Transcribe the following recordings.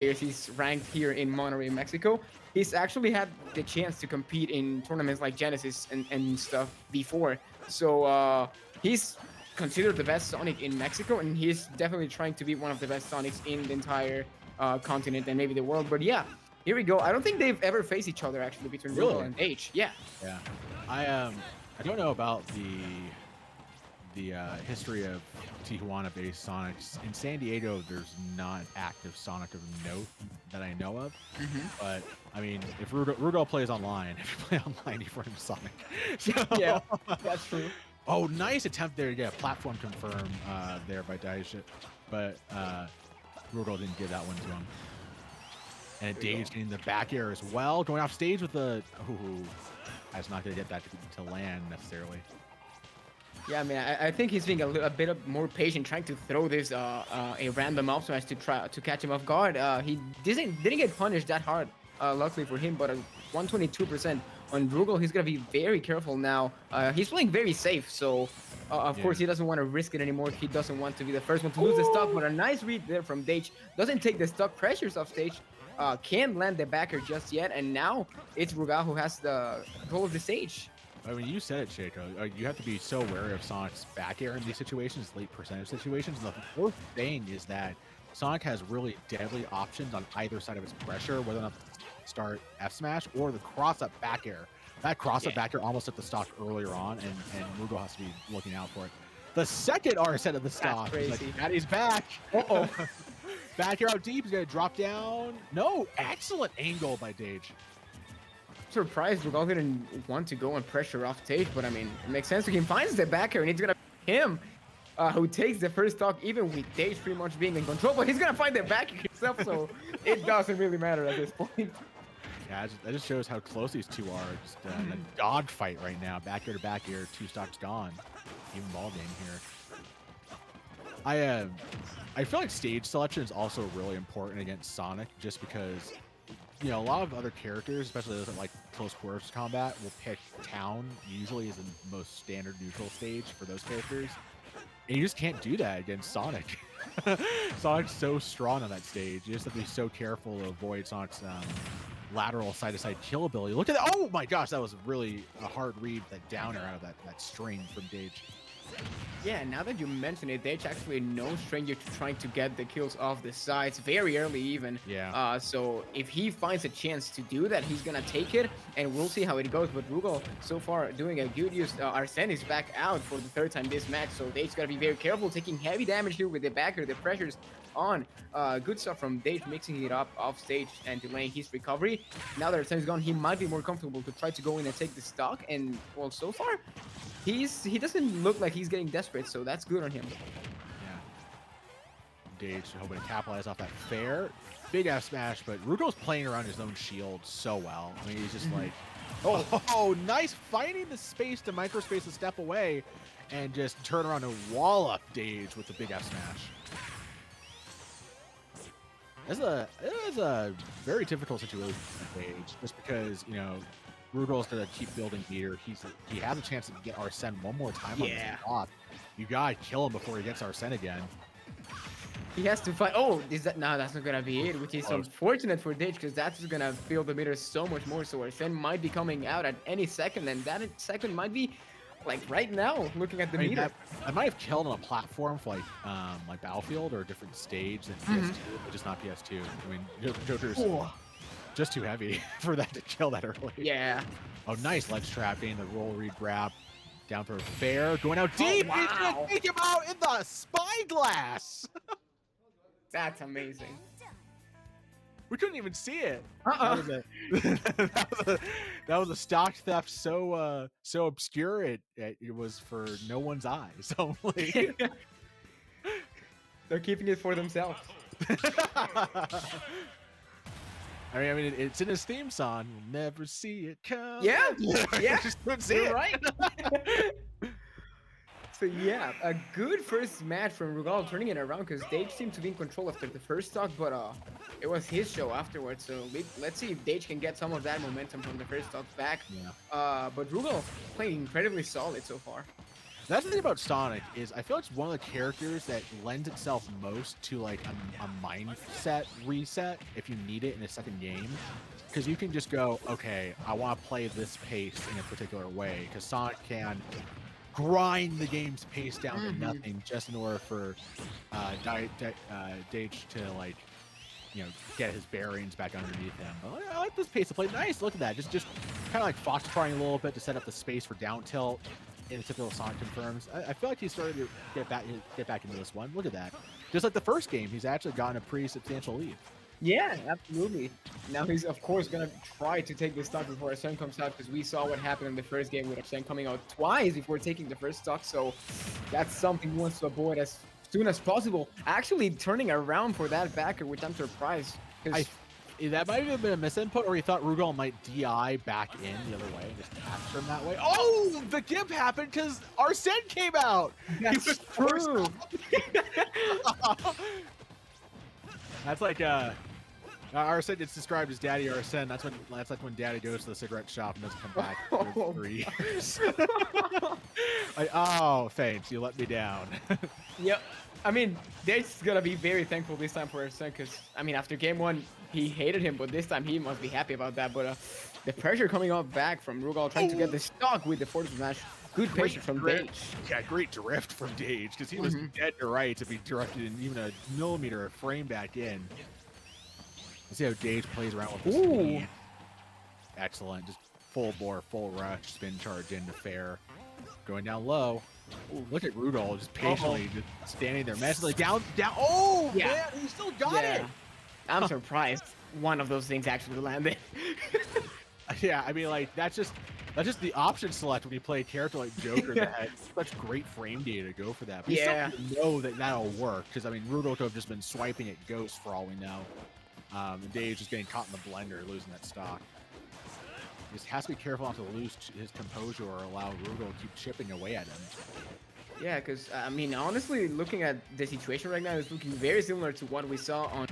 years he's ranked here in Monterrey, Mexico. He's actually had the chance to compete in tournaments like Genesis and stuff before. So he's considered the best Sonic in Mexico, and he's definitely trying to be one of the best Sonics in the entire continent and maybe the world. But yeah, here we go. I don't think they've ever faced each other actually between Rugal Really? and Daige. Yeah. Yeah. I don't know about the history of Tijuana-based Sonics. In San Diego, there's not an active Sonic of note that I know of. But I mean, if Rugal plays online, if you play online, you run into Sonic. So, Yeah, that's true. Oh, nice attempt there. Yeah, platform confirm there by Daige, but Rugal didn't give that one to him. And Daige getting the back air as well, going off stage with the. Ooh, that's not going to get that to land necessarily. Yeah, I mean, I think he's being a bit more patient, trying to throw this a random up smash to try to catch him off guard. He didn't get punished that hard, luckily for him. But 122% on Rugal, he's gonna be very careful now. He's playing very safe, so of course he doesn't want to risk it anymore. He doesn't want to be the first one to lose the stock. But a nice read there from Daige, doesn't take the stock pressures off stage. Can't land the backer just yet, and now it's Rugal who has the goal of the stage. I mean, you said it, Shaco. You have to be so wary of Sonic's back air in these situations, late percentage situations. The fourth thing is that Sonic has really deadly options on either side of his pressure, whether or not to start F smash or the cross-up back air. That cross-up back air almost at the stock earlier on, and Rugal has to be looking out for it. The second R set of the stock. That's crazy. Like, Daddy's back. Uh-oh. Back air out deep. He's going to drop down. No, excellent angle by Daige. Surprised Rugal didn't want to go and pressure off stage, but I mean, it makes sense. He finds the backer, and it's gonna be him who takes the first stock, even with Daige pretty much being in control. But he's gonna find the backer himself, so it doesn't really matter at this point. Yeah, that just shows how close these two are. Just in a dogfight right now, back air to back air, two stocks gone. Even ball game here. I feel like stage selection is also really important against Sonic, just because. You know, a lot of other characters, especially those that like close quarters combat, will pick town usually as the most standard neutral stage for those characters. And you just can't do that against Sonic. Sonic's so strong on that stage. You just have to be so careful to avoid Sonic's lateral side-to-side kill ability. Look at that. Oh my gosh, that was really a hard read, that downer out of that string from Daige. Yeah, now that you mention it, Daige actually no stranger to trying to get the kills off the sides very early even. Yeah. So if he finds a chance to do that, he's gonna take it, and we'll see how it goes. But Rugal so far doing a good use. Arsene is back out for the third time this match, so Daige's gotta be very careful, taking heavy damage here with the backer. The pressure's on. Good stuff from Daige, mixing it up off stage and delaying his recovery. Now that Arsene's gone, he might be more comfortable to try to go in and take the stock. And well, so far, he doesn't look like he's getting desperate, so that's good on him. Yeah. Daige hoping to capitalize off that fair. Big F smash, but Rugal's playing around his own shield so well. I mean, he's just like, oh, nice, finding the space to microspace a step away and just turn around and wall up Daige with the big F smash. It is a very difficult situation for Daige, just because, you know, Rugal's gonna keep building meter. He has a chance to get Arsene one more time on this block. You gotta kill him before he gets Arsene again. He has to fight. Oh, that's not gonna be it, which is unfortunate for Daige, because that's gonna fill the meter so much more. So Arsene might be coming out at any second, and that second might be like right now, looking at the meter. I might have killed on a platform for like Battlefield or a different stage than PS2, but just not PS2. I mean, Joker's just too heavy for that to kill that early. Yeah. Oh, nice ledge trap, getting the roll read grab. Down for fair, going out deep. Oh, wow. He's gonna take him out in the spyglass. That's amazing. We couldn't even see it. Uh-uh. That was a stock theft so obscure it was for no one's eyes only. They're keeping it for themselves. I mean, it's in his theme song. We'll never see it come. Yeah, yeah, just couldn't see you're it. right. So yeah, a good first match from Rugal, turning it around, because Daige seemed to be in control after the first stock, but it was his show afterwards. So let's see if Daige can get some of that momentum from the first stock back. Yeah. But Rugal playing incredibly solid so far. That's the thing about Sonic is I feel like it's one of the characters that lends itself most to like a mindset reset if you need it in a second game. Because you can just go, okay, I want to play this pace in a particular way. Because Sonic can grind the game's pace down to nothing just in order for Daige to like, you know, get his bearings back underneath him. I like this pace of play. Nice, look at that. Just kind of like fox trying a little bit to set up the space for down tilt. In typical Sonic confirms. I feel like he's starting to get back into this one. Look at that. Just like the first game, he's actually gotten a pretty substantial lead. Yeah, absolutely. Now he's of course gonna try to take this stock before Arsene comes out, because we saw what happened in the first game with Arsene coming out twice before taking the first stock. So that's something he wants to avoid as soon as possible. Actually turning around for that backer, which I'm surprised. That might have been a misinput, or he thought Rugal might DI back in the other way and just capture him that way. Oh, the gimp happened because Arsene came out. That's true. That's like Arsene gets described as Daddy Arsene. That's like when Daddy goes to the cigarette shop and doesn't come back for 3 years. Like, oh, thanks, you let me down. Yep. I mean, Daige's gonna be very thankful this time for Arsene, because I mean, after game 1 he hated him, but this time he must be happy about that. But the pressure coming off back from Rugal trying to get the stock with the forward smash. Good patience from Daige. Yeah, great drift from Daige, because he was dead to right to be directed in even a millimeter of frame back in. Let's see how Daige plays around with the speed. Excellent. Just full bore, full rush, spin charge into fair. Going down low. Ooh, look at Rugal just patiently just standing there, massively down. Oh, yeah. Man, he still got it. I'm surprised one of those things actually landed. Yeah, I mean, like, that's just the option select when you play a character like Joker that had such great frame data to go for that. But you still know that that'll work, because, I mean, Rugal could have just been swiping at Ghost for all we know. And Daige just getting caught in the blender, losing that stock. He just has to be careful not to lose his composure or allow Rugal to keep chipping away at him. Yeah, because, I mean, honestly, looking at the situation right now, it's looking very similar to what we saw on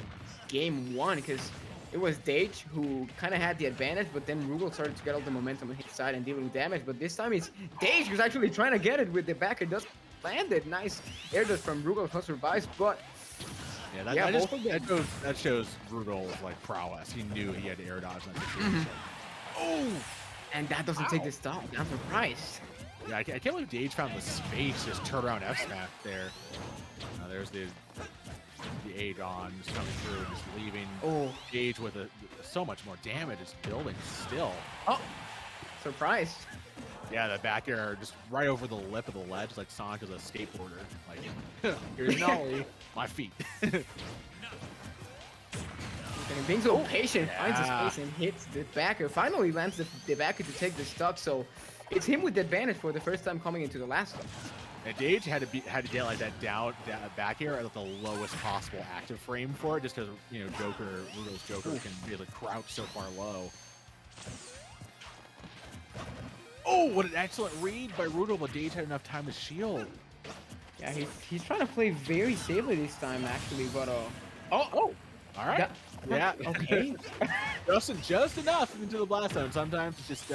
game 1, because it was Daige who kind of had the advantage, but then Rugal started to get all the momentum on his side and dealing damage. But this time it's Daige who's actually trying to get it with the back. It does land it. Nice air dodge from Rugal who survives, but yeah, that shows Rugal's like prowess. He knew he had to air dodge in that situation. Oh, and that doesn't take the stop. I'm surprised. Yeah, I can't believe Daige found the space just turn around F smash there. There's the Aegon just coming through and just leaving Daige with so much more damage. It's building still. Oh, surprised. Yeah, the back air just right over the lip of the ledge, like Sonic is a skateboarder. Like, here's Nolly, my feet. And being so patient, finds his space and hits the backer. Finally lands the backer to take the stock, so it's him with the advantage for the first time coming into the last stock. And Daige had to get like that back air at the lowest possible active frame for it, just because, you know, Rugal's Joker can really crouch so far low. Oh, what an excellent read by Rugal, but Daige had enough time to shield. Yeah, he's trying to play very safely this time actually, but all right. Yeah. Okay. just enough into the blast zone. Sometimes it just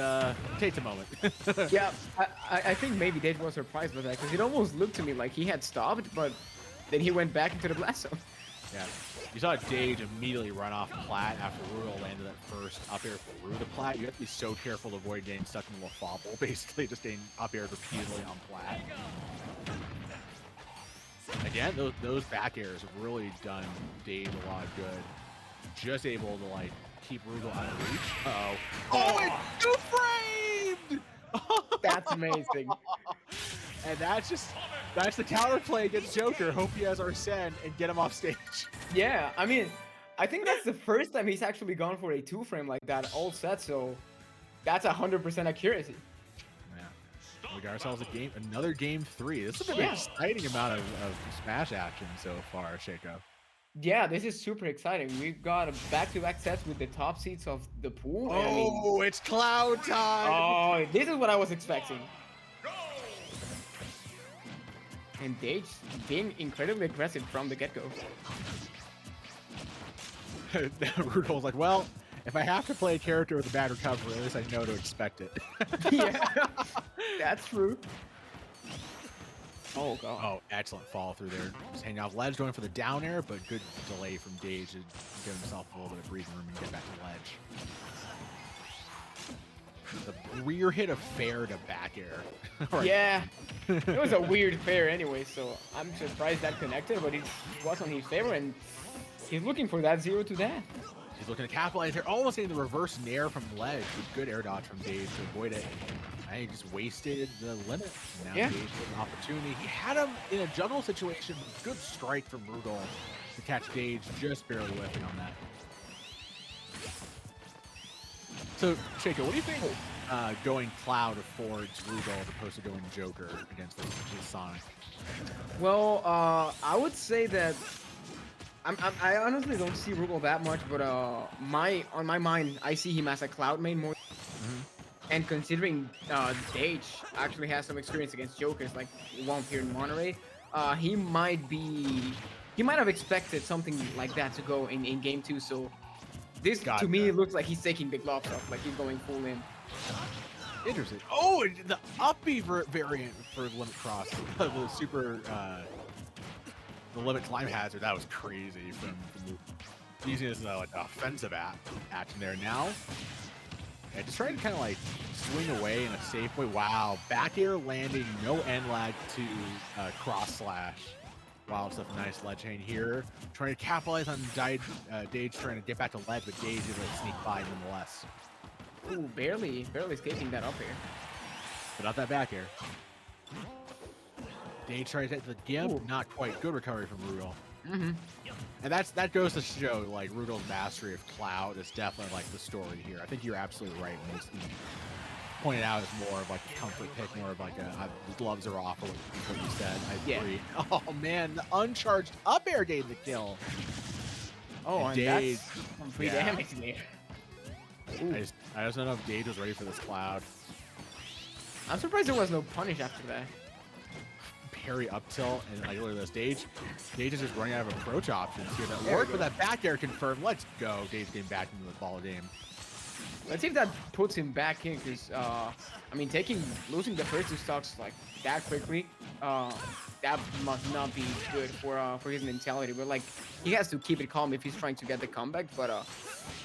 takes a moment. Yeah, I think maybe Daige was surprised by that, because it almost looked to me like he had stopped, but then he went back into the blast zone. Yeah. You saw Daige immediately run off plat after Rugal landed that first up air through the plat. You have to be so careful to avoid getting stuck in the fobble, basically just getting up air repeatedly on plat. Again, those back airs have really done Daige a lot of good. Just able to like keep Rugal out of reach. Oh, it's two-framed! That's amazing. And that's the counterplay against Joker. Hope he has Arsene and get him off stage. Yeah, I mean, I think that's the first time he's actually gone for a 2-frame like that all set, so that's 100% accuracy. Yeah. We got ourselves another game 3. This has been an exciting amount of Smash action so far, Shaco. Yeah, this is super exciting. We've got back-to-back sets with the top seeds of the pool. Oh, I mean, it's Cloud time! Oh, this is what I was expecting. And Daige being incredibly aggressive from the get-go. Rugal's like, well, if I have to play a character with a bad recovery, at least I know to expect it. Yeah, that's true. Oh god. Oh, excellent follow through there. Just hanging off ledge, going for the down air, but good delay from Daige to give himself a little bit of breathing room and get back to ledge. The rear hit of fair to back air. Right. Yeah, it was a weird fair anyway, so I'm surprised that connected, but it was on his favor, and he's looking for that 0 to death. He's looking to capitalize here, almost getting the reverse nair from ledge with good air dodge from Daige to avoid it. And he just wasted the limit. Now Yeah. Daige with an opportunity. He had him in a juggle situation, good strike from Rugal to catch Daige, just barely whiffing on that. So, Shaco, what do you think going Cloud affords Rugal as opposed to going Joker against the Sonic? Well, I would say that I honestly don't see Rugal that much, but on my mind, I see him as a Cloud main more. And considering Daige actually has some experience against Jokers, like one here in Monterey, he might have expected something like that to go in game 2. So this to me it looks like he's taking the gloves off, like he's going full in. Interesting. Oh, and the uppy variant for Limit Cross, the super, the Limit Climb Hazard, that was crazy from using it as like offensive action there. Now, yeah, just trying to kind of like swing away in a safe way. Wow, back air landing, no end lag to cross slash. Wow, stuff, nice ledge hang here. Trying to capitalize on Daige trying to get back to ledge, but Daige is like sneak by nonetheless. Ooh, barely escaping that up air. But not that back air. Daige tries to hit the gimp, not quite. Good recovery from Rugal. And that goes to show like Rugal's mastery of Cloud is definitely like the story here. I think you're absolutely right when you pointed out as more of like a comfort pick, more of like the gloves are off, or what you said. I agree. Oh man, the uncharged up air gave the kill. Oh, and Daige, that's some free damage there. I just don't know if Daige was ready for this Cloud. I'm surprised there was no punish after that. Parry up tilt, and like look at this, Daige is just running out of approach options here that work, but that back air confirmed. Let's go. Daige getting back into the ball game. Let's see if that puts him back in, because I mean, losing the first 2 stocks like that quickly, that must not be good for his mentality. But like, he has to keep it calm if he's trying to get the comeback. But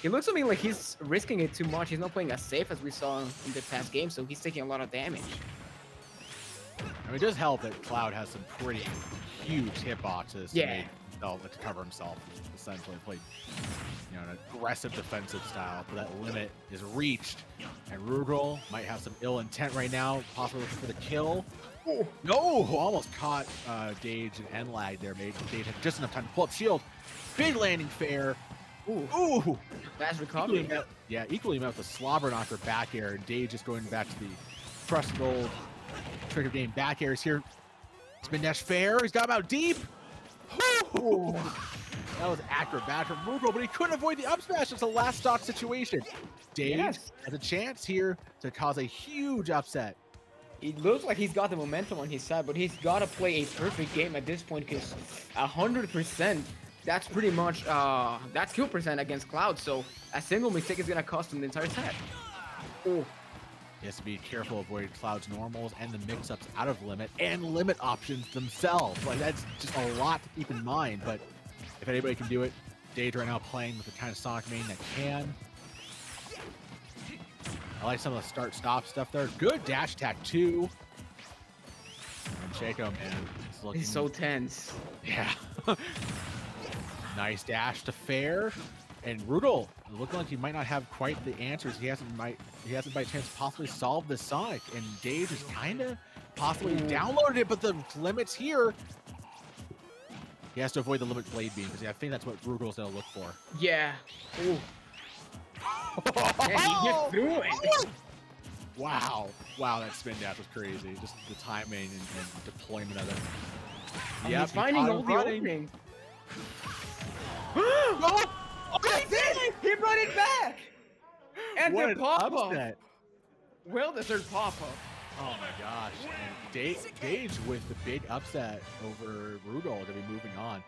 it looks to me like he's risking it too much. He's not playing as safe as we saw in the past game, so he's taking a lot of damage. I mean, it does help that Cloud has some pretty huge hitboxes to cover himself. Essentially played, an aggressive defensive style, but that limit is reached, and Rugal might have some ill intent right now, possibly looking for the kill. Oh. No, almost caught Daige and end lag there. Made Daige had just enough time to pull up shield. Big landing fair. Ooh. Fast recovery. Equally met with the slobber knocker back air, and Daige just going back to the trusted old trick of game back airs here. Spin dash fair. He's got him out deep. Ooh. That was acrobat from Rugal, but he couldn't avoid the up smash. It's a last stock situation. Daige has a chance here to cause a huge upset. It looks like he's got the momentum on his side, but he's got to play a perfect game at this point, because 100%, that's pretty much, that's kill percent against Cloud, so a single mistake is going to cost him the entire set. Oh. He has to be careful avoiding Cloud's normals and the mix-ups out of limit and limit options themselves. Like, that's just a lot to keep in mind, but if anybody can do it, Daige right now playing with the kind of Sonic main that can. I like some of the start-stop stuff there. Good dash attack too. And Shaco, man, he's so tense. Yeah. Nice dash to fair. And Rugal, looking like he might not have quite the answers. He hasn't by chance possibly solved the Sonic, and Daige is kind of possibly downloaded it, but the limits here. He has to avoid the limit blade beam, because I think that's what Rugal's gonna look for. Yeah. Ooh. Man, he just threw it. Wow, that spin dash was crazy. Just the timing and deployment of it. Yeah, he's finding all the openings. That's it! He brought it back! And what the pop-up! Well-deserved pop-up. Oh my gosh. And Daige with the big upset over Rugal to be moving on.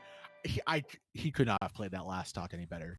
He could not have played that last stock any better.